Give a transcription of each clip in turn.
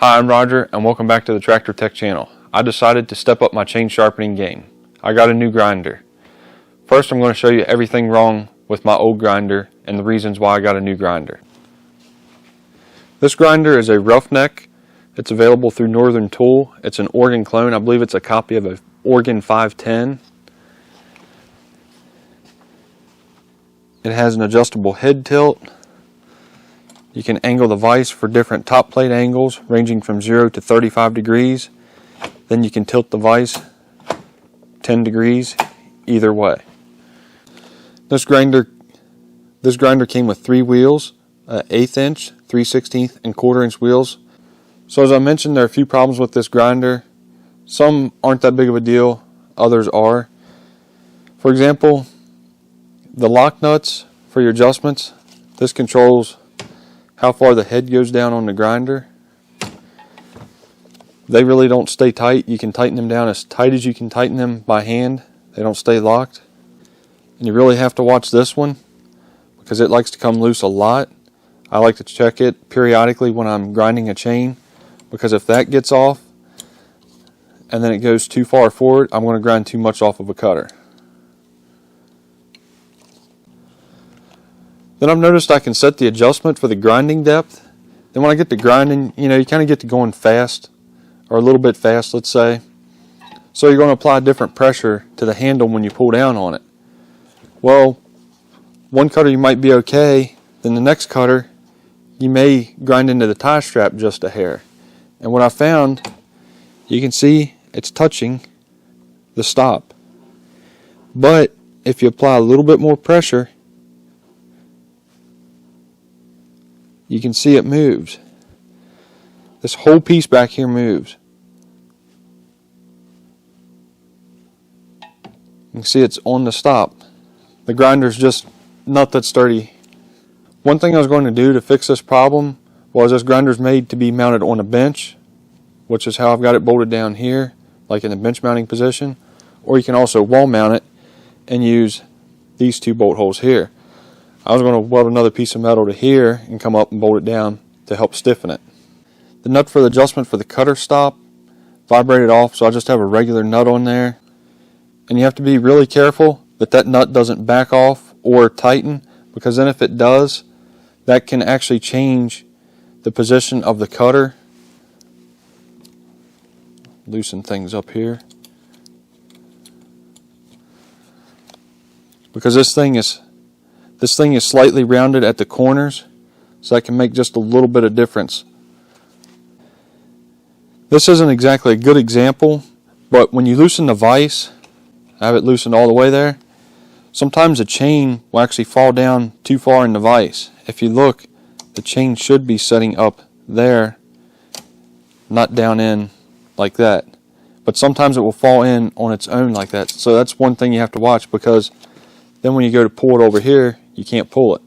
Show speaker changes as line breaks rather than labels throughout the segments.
Hi, I'm Roger and welcome back to the Tractor Tech channel. I decided to step up my chain sharpening game. I got a new grinder. First, I'm going to show you everything wrong with my old grinder and the reasons why I got a new grinder. This grinder is a roughneck. It's available through Northern Tool. It's an Oregon clone. I believe it's a copy of an Oregon 510. It has an adjustable head tilt. You can angle the vise for different top plate angles ranging from 0 to 35 degrees. Then you can tilt the vise 10 degrees either way. This grinder came with 3 wheels, 1/8 inch, 3/16 and 1/4 inch wheels. So as I mentioned, there are a few problems with this grinder. Some aren't that big of a deal, others are. For example, the lock nuts for your adjustments, this controls how far the head goes down on the grinder. They really don't stay tight. You can tighten them down as tight as you can tighten them by hand. They don't stay locked. And you really have to watch this one because it likes to come loose a lot. I like to check it periodically when I'm grinding a chain, because if that gets off and then it goes too far forward, I'm going to grind too much off of a cutter. Then I've noticed I can set the adjustment for the grinding depth. Then when I get to grinding, you kind of get to going fast, or a little bit fast, let's say. So you're going to apply different pressure to the handle when you pull down on it. Well, one cutter you might be okay, then the next cutter you may grind into the tie strap just a hair. And what I found, you can see it's touching the stop. But if you apply a little bit more pressure, you can see it moves. This whole piece back here moves. You can see it's on the stop. The grinder's just not that sturdy. One thing I was going to do to fix this problem was this grinder's made to be mounted on a bench, which is how I've got it bolted down here, like in the bench mounting position. Or you can also wall mount it and use these 2 bolt holes here. I was going to weld another piece of metal to here and come up and bolt it down to help stiffen it. The nut for the adjustment for the cutter stop vibrated off, so I just have a regular nut on there. And you have to be really careful that that nut doesn't back off or tighten, because then if it does, that can actually change the position of the cutter. Loosen things up here. Because this thing is slightly rounded at the corners, so that can make just a little bit of difference. This isn't exactly a good example, but when you loosen the vise, have it loosened all the way there, sometimes the chain will actually fall down too far in the vise. If you look, the chain should be setting up there, not down in like that. But sometimes it will fall in on its own like that. So that's one thing you have to watch, because then when you go to pull it over here, you can't pull it.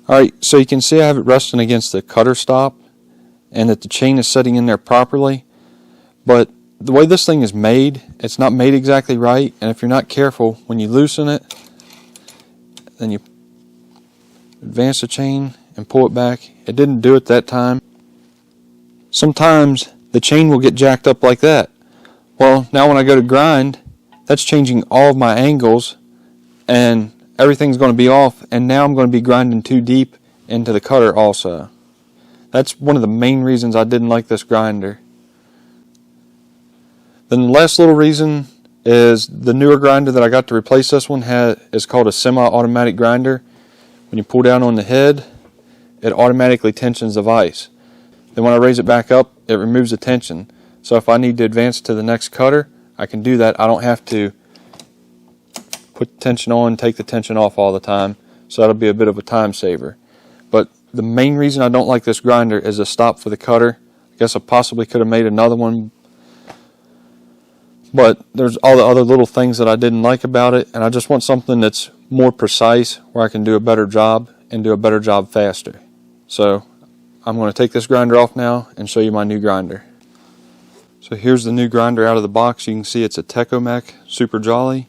Alright, so you can see I have it resting against the cutter stop and that the chain is setting in there properly. But the way this thing is made, it's not made exactly right, and if you're not careful, when you loosen it, then you advance the chain and pull it back. It didn't do it that time. Sometimes the chain will get jacked up like that. Well, now when I go to grind, that's changing all of my angles, and everything's going to be off, and now I'm going to be grinding too deep into the cutter also. That's one of the main reasons I didn't like this grinder. Then the last little reason is the newer grinder that I got to replace this one is called a semi-automatic grinder. When you pull down on the head, it automatically tensions the vise. Then when I raise it back up, it removes the tension. So if I need to advance to the next cutter, I can do that. I don't have to put the tension on, take the tension off all the time. So that'll be a bit of a time saver. But the main reason I don't like this grinder is the stop for the cutter. I guess I possibly could have made another one, but there's all the other little things that I didn't like about it, and I just want something that's more precise where I can do a better job and do a better job faster. So I'm going to take this grinder off now and show you my new grinder. So here's the new grinder out of the box. You can see it's a Tecomec Super Jolly.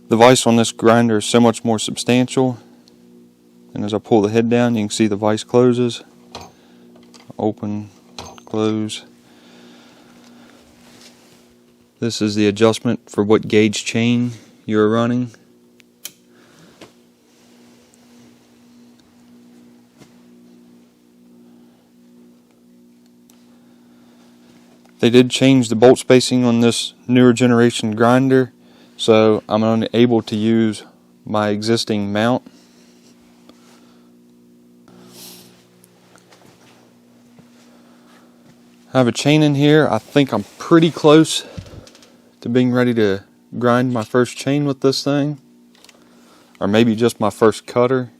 The vise on this grinder is so much more substantial. And as I pull the head down, you can see the vise closes. Open, close. This is the adjustment for what gauge chain you're running. They did change the bolt spacing on this newer generation grinder, so I'm unable to use my existing mount. I have a chain in here. I think I'm pretty close to being ready to grind my first chain with this thing, or maybe just my first cutter.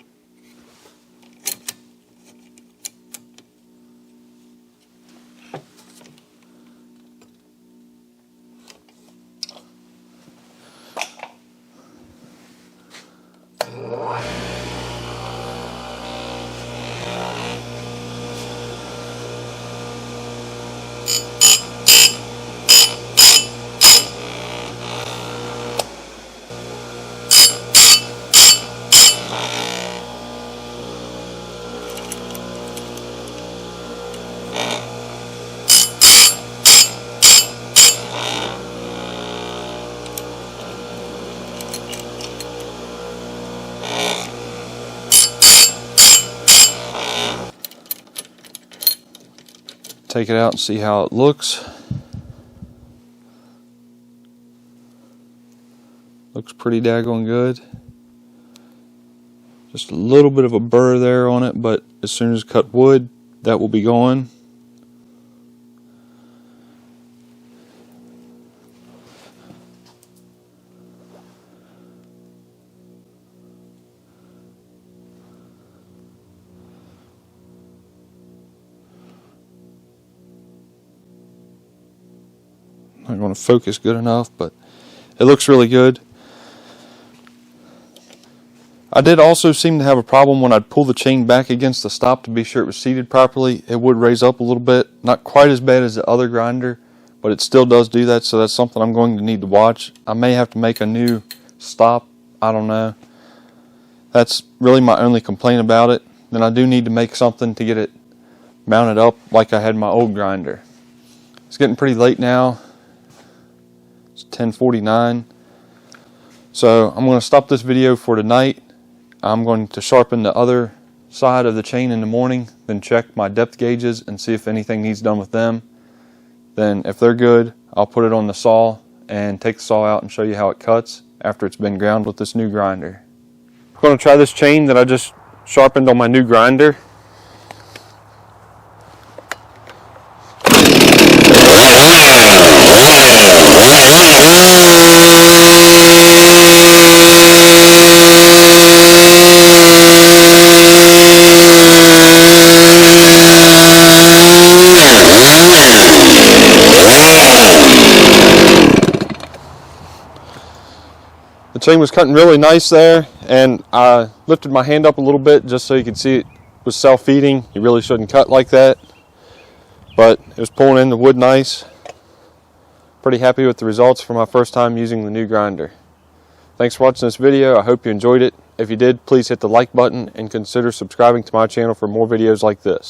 Take it out and see how it looks. Looks pretty daggone good. Just a little bit of a burr there on it, but as soon as cut wood, that will be gone. Not going to focus good enough, but it looks really good. I did also seem to have a problem when I'd pull the chain back against the stop to be sure it was seated properly. It would raise up a little bit. Not quite as bad as the other grinder, but it still does do that, so that's something I'm going to need to watch. I may have to make a new stop. I don't know. That's really my only complaint about it. Then I do need to make something to get it mounted up like I had my old grinder. It's getting pretty late now. 10:49. So I'm going to stop this video for tonight. I'm going to sharpen the other side of the chain in the morning, then check my depth gauges and see if anything needs done with them. Then if they're good, I'll put it on the saw and take the saw out and show you how it cuts after it's been ground with this new grinder. I'm going to try this chain that I just sharpened on my new grinder. The chain was cutting really nice there, and I lifted my hand up a little bit just so you could see it was self-feeding. You really shouldn't cut like that, but it was pulling in the wood nice. Pretty happy with the results for my first time using the new grinder. Thanks for watching this video. I hope you enjoyed it. If you did, please hit the like button and consider subscribing to my channel for more videos like this.